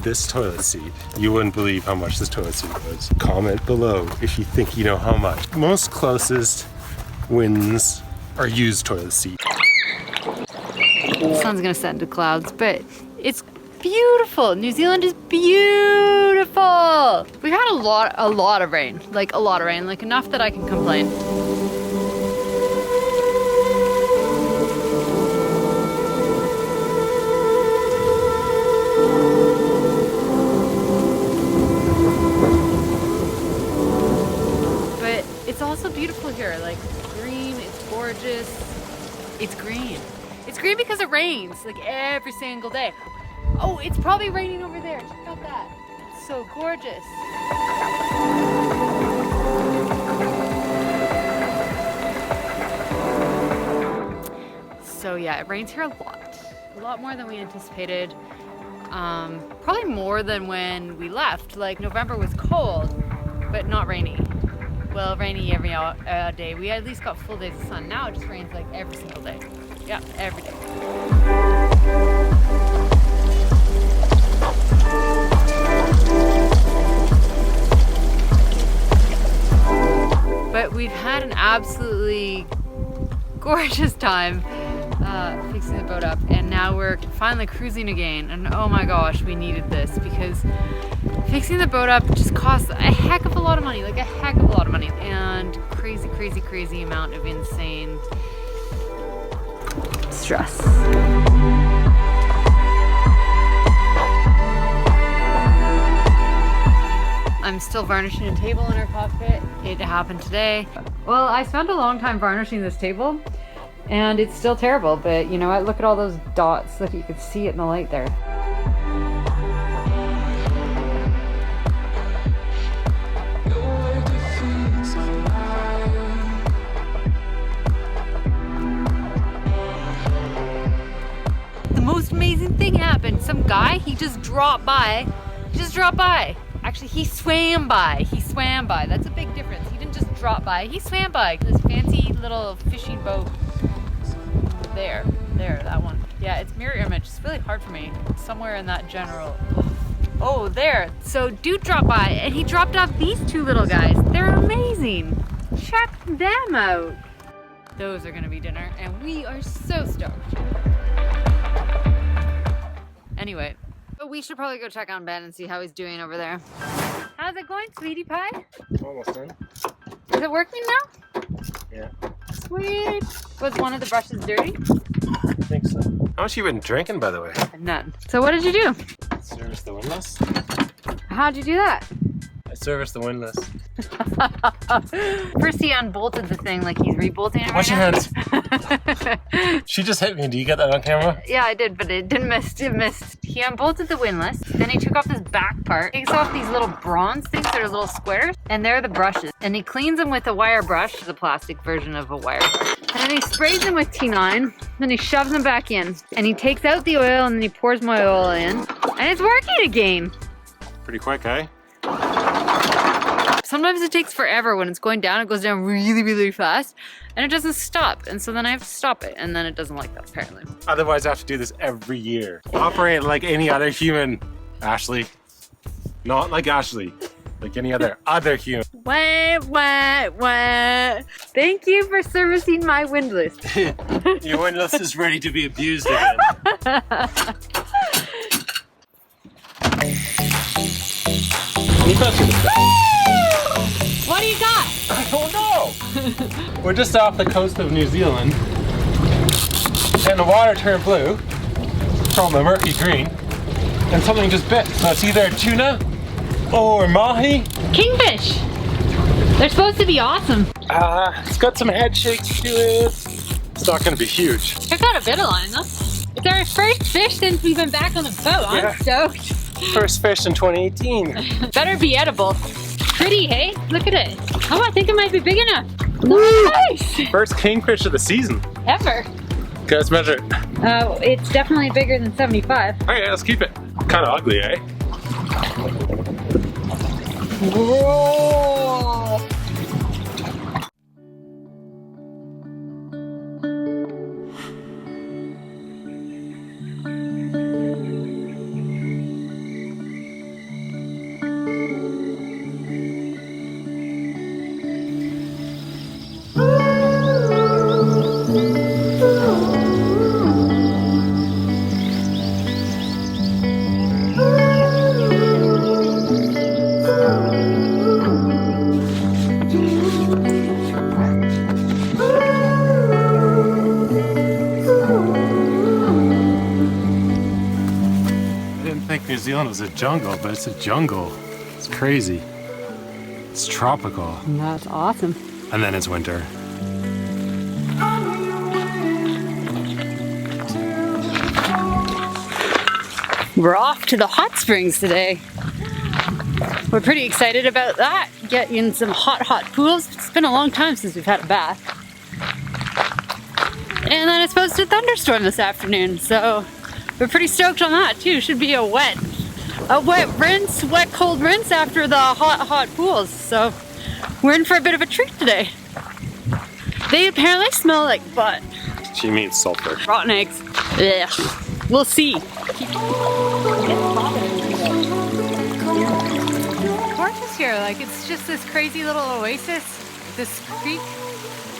this toilet seat. You wouldn't believe how much this toilet seat was. Comment below if you think you know how much. Most closest wins our used toilet seat. The sun's gonna set into clouds, but it's beautiful. New Zealand is beautiful. We had a lot of rain, like enough that I can complain. But it's also beautiful here. Like, it's green, it's gorgeous. It's green. It's green because it rains, like every single day. Oh, it's probably raining over there. Check out that. It's so gorgeous. So yeah, it rains here a lot more than we anticipated. Probably more than when we left. Like, November was cold, but not rainy. Well, rainy every day. We at least got full days of sun. Now it just rains like every single day. Yeah, every day. But we've had an absolutely gorgeous time fixing the boat up, and now we're finally cruising again. And oh my gosh, we needed this, because fixing the boat up just costs a heck of a lot of money, like a heck of a lot of money, and crazy amount of insane stress. I'm still varnishing a table in our cockpit. It happened today. Well, I spent a long time varnishing this table, and it's still terrible, but you know what? Look at all those dots. Look, you can see it in the light there. The most amazing thing happened. Some guy, he just dropped by. Actually, he swam by. That's a big difference. He didn't just drop by. He swam by. This fancy little fishing boat. There, that one. Yeah, it's mirror image. It's really hard for me. Somewhere in that general. Oh, there. So dude dropped by, and he dropped off these two little guys. They're amazing. Check them out. Those are gonna be dinner, and we are so stoked. Anyway. But we should probably go check on Ben and see how he's doing over there. How's it going, sweetie pie? Almost done. Is it working now? Yeah. Sweet. Was one of the brushes dirty? I think so. How much you been drinking, by the way? None. So what did you do? Service the windlass. How'd you do that? I serviced the windlass. First he unbolted the thing like he's rebolting it right Wash your now. hands. She just hit me. Do you get that on camera? Yeah, I did, but it didn't miss. It missed. He unbolted the windlass. Then he took off this back part. Takes off these little bronze things that are little squares. And they're the brushes. And he cleans them with a wire brush, the plastic version of a wire brush. And then he sprays them with T9. Then he shoves them back in. And he takes out the oil and then he pours more oil in. And it's working again. Pretty quick, eh? Sometimes it takes forever when it's going down. It goes down really fast and it doesn't stop. And so then I have to stop it, and then it doesn't like that apparently. Otherwise I have to do this every year. Operate like any other human, Ashley. Not like Ashley, like any other human. Wah. Thank you for servicing my windlass. Your windlass is ready to be abused again. What do you got? I don't know. We're just off the coast of New Zealand, and the water turned blue from the murky green, and something just bit. So it's either tuna or mahi. Kingfish. They're supposed to be awesome. It's got some head shakes to it. It's not going to be huge. Check out a bit of line though. It's our first fish since we've been back on the boat. I'm stoked. First fish in 2018. Better be edible. Pretty, hey? Look at it. Oh, I think it might be big enough. Nice! First kingfish of the season. Ever. Okay, let's measure it. It's definitely bigger than 75. Okay, let's keep it. Kind of ugly, eh? Whoa! Zealand was a jungle, but it's a jungle. It's crazy. It's tropical. That's awesome. And then it's winter. We're off to the hot springs today. We're pretty excited about that. Get in some hot pools. It's been a long time since we've had a bath. And then it's supposed to thunderstorm this afternoon, so we're pretty stoked on that too. Should be a wet rinse, wet cold rinse after the hot pools. So we're in for a bit of a treat today. They apparently smell like butt. She means sulfur. Rotten eggs. Ugh. We'll see. Gorgeous here, like it's just this crazy little oasis, this creek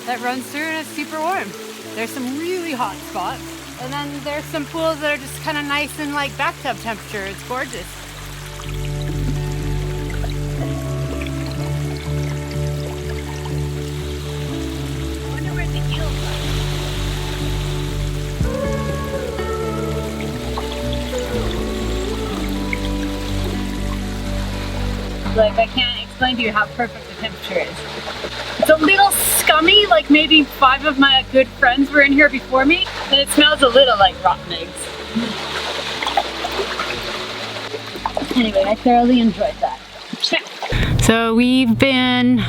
that runs through and it's super warm. There's some really hot spots, and then there's some pools that are just kind of nice and like bathtub temperature. It's gorgeous. I wonder where the eels are. Like, I can't explain to you how perfect the temperature is. It's a little scummy, like maybe 5 of my good friends were in here before me, and it smells a little like rotten eggs. Anyway, I thoroughly enjoyed that. So we've been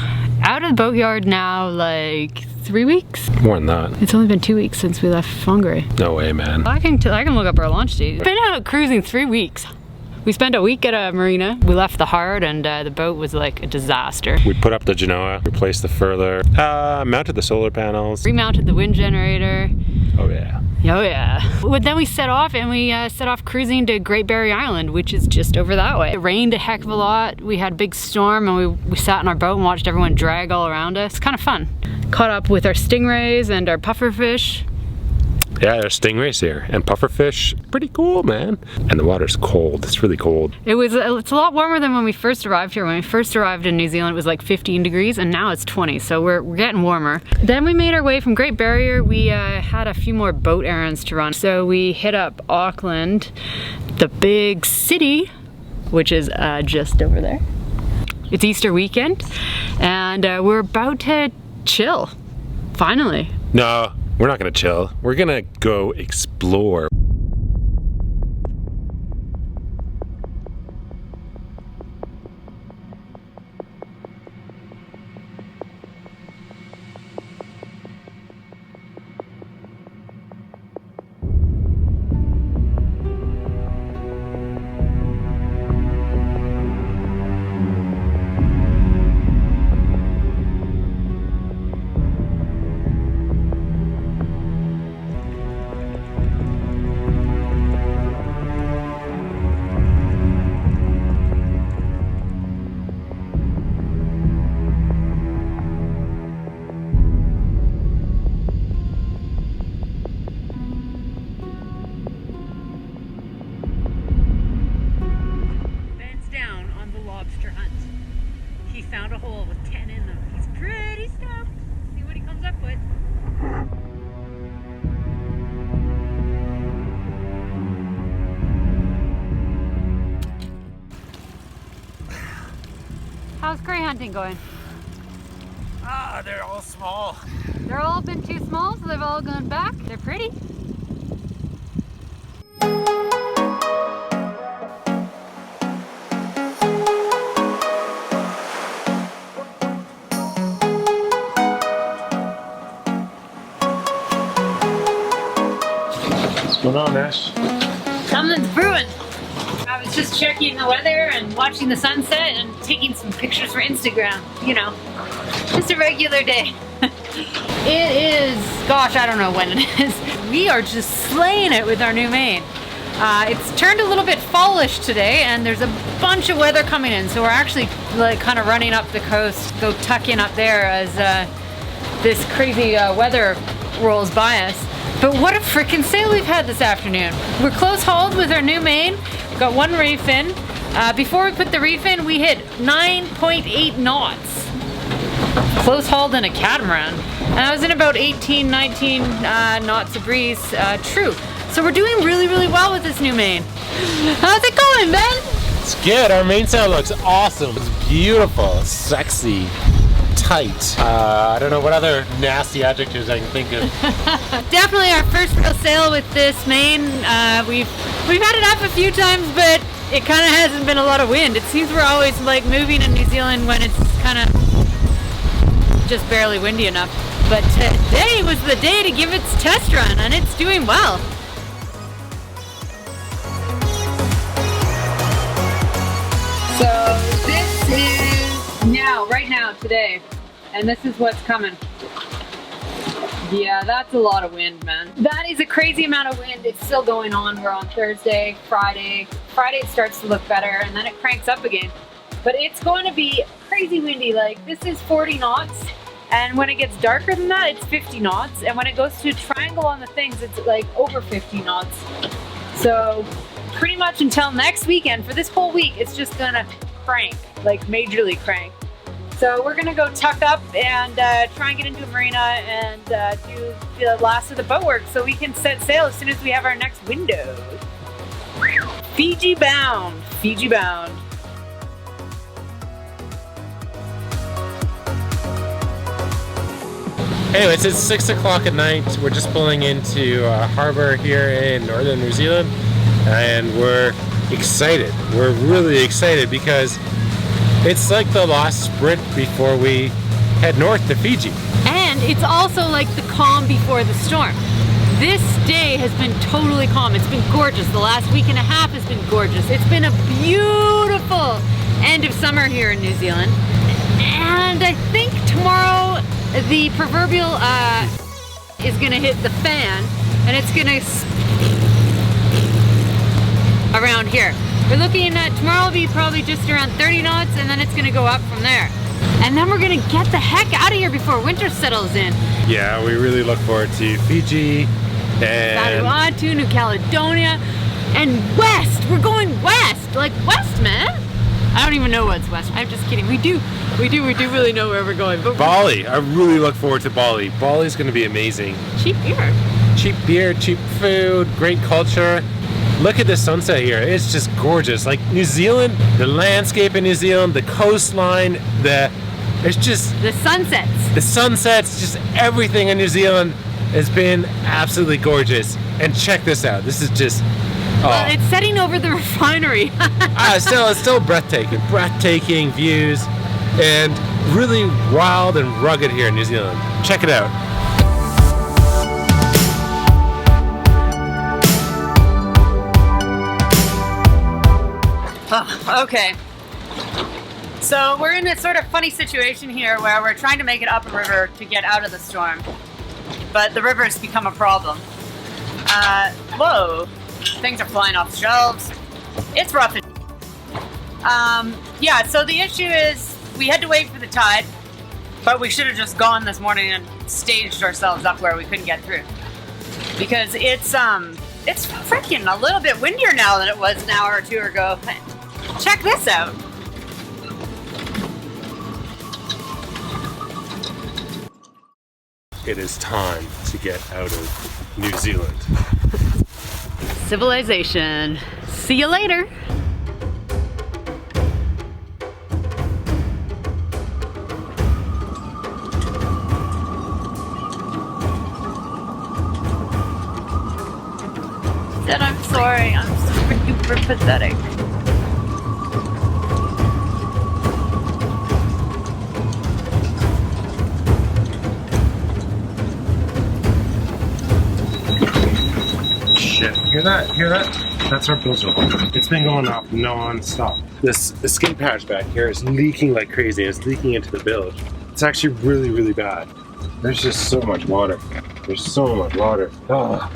out of the boatyard now like 3 weeks. More than that. It's only been 2 weeks since we left Whangarei. No way, man. I can look up our launch date. We've been out cruising 3 weeks. We spent a week at a marina. We left the hard and the boat was like a disaster. We put up the genoa, replaced the furler, mounted the solar panels. Remounted the wind generator. Oh yeah. Oh yeah. But then we set off and we set off cruising to Great Barrier Island, which is just over that way. It rained a heck of a lot. We had a big storm and we sat in our boat and watched everyone drag all around us. Kind of fun. Caught up with our stingrays and our pufferfish. Yeah, there's stingrays here and pufferfish. Pretty cool, man. And the water's cold. It's really cold. It's a lot warmer than when we first arrived here. When we first arrived in New Zealand, it was like 15 degrees, and now it's 20. So we're getting warmer. Then we made our way from Great Barrier. We had a few more boat errands to run. So we hit up Auckland, the big city, which is just over there. It's Easter weekend, and we're about to chill. Finally. No. We're not gonna chill. We're gonna go explore. Found a hole with 10 in them. He's pretty stoked. See what he comes up with. How's cray hunting going? They're all small. They're all been too small, so they've all gone back. They're pretty. What's going on, Ash? Something's brewing. I was just checking the weather and watching the sunset and taking some pictures for Instagram. You know, just a regular day. It is, gosh, I don't know when it is. We are just slaying it with our new main. It's turned a little bit fallish today, and there's a bunch of weather coming in, so we're actually like kind of running up the coast, go tuck in up there as this crazy weather rolls by us. But what a freaking sail we've had this afternoon. We're close hauled with our new main. We've got one reef in. Before we put the reef in, we hit 9.8 knots. Close hauled in a catamaran. And I was in about 18, 19 knots of breeze, true. So we're doing really, really well with this new main. How's it going? going, Ben? It's good. Our mainsail looks awesome. It's beautiful, sexy, tight. I don't know what other nasty adjectives I can think of. Definitely our first real sail with this main. We've had it up a few times, but it kind of hasn't been a lot of wind. It seems we're always like moving in New Zealand when it's kind of just barely windy enough. But today was the day to give its test run, and it's doing well. So this is right now, today, and this is what's coming. Yeah, that's a lot of wind, man. That is a crazy amount of wind. It's still going on. We're on Thursday, Friday. Friday it starts to look better, and then it cranks up again. But it's going to be crazy windy. Like, this is 40 knots, and when it gets darker than that, it's 50 knots. And when it goes to triangle on the things, it's like over 50 knots. So pretty much until next weekend, for this whole week, it's just gonna crank, like majorly crank. So we're gonna go tuck up and try and get into a marina and do the last of the boat work so we can set sail as soon as we have our next window. Fiji bound, Fiji bound. Anyways, it's 6 o'clock at night. We're just pulling into a harbor here in northern New Zealand, and we're excited. We're really excited because it's like the last sprint before we head north to Fiji. And it's also like the calm before the storm. This day has been totally calm. It's been gorgeous. The last week and a half has been gorgeous. It's been a beautiful end of summer here in New Zealand. And I think tomorrow the proverbial is gonna hit the fan, and it's gonna around here. We're looking at tomorrow will be probably just around 30 knots, and then it's gonna go up from there. And then we're gonna get the heck out of here before winter settles in. Yeah, we really look forward to Fiji and Vanuatu, New Caledonia, and west. We're going west, like west, man. I don't even know what's west. I'm just kidding. We do really know where we're going. But Bali. I really look forward to Bali. Bali's gonna be amazing. Cheap beer. Cheap beer, cheap food, great culture. Look at the sunset here. It's just gorgeous. Like New Zealand, the landscape in New Zealand, the coastline, it's just the sunsets, just everything in New Zealand has been absolutely gorgeous. And check this out. This is just well, it's setting over the refinery. It's still breathtaking views, and really wild and rugged here in New Zealand. Check it out. Oh, okay. So we're in a sort of funny situation here where we're trying to make it up a river to get out of the storm, but the river has become a problem. Whoa, things are flying off the shelves. It's rough. Yeah, so the issue is we had to wait for the tide, but we should have just gone this morning and staged ourselves up where we couldn't get through. Because it's freaking a little bit windier now than it was an hour or two ago. Check this out. It is time to get out of New Zealand. Civilization. See you later. Said I'm sorry. I'm super duper pathetic. Shit. Hear that? Hear that? That's our bilge. It's been going off non-stop. This escape hatch back here is leaking like crazy. It's leaking into the bilge. It's actually really, really bad. There's just so much water. There's so much water. Oh.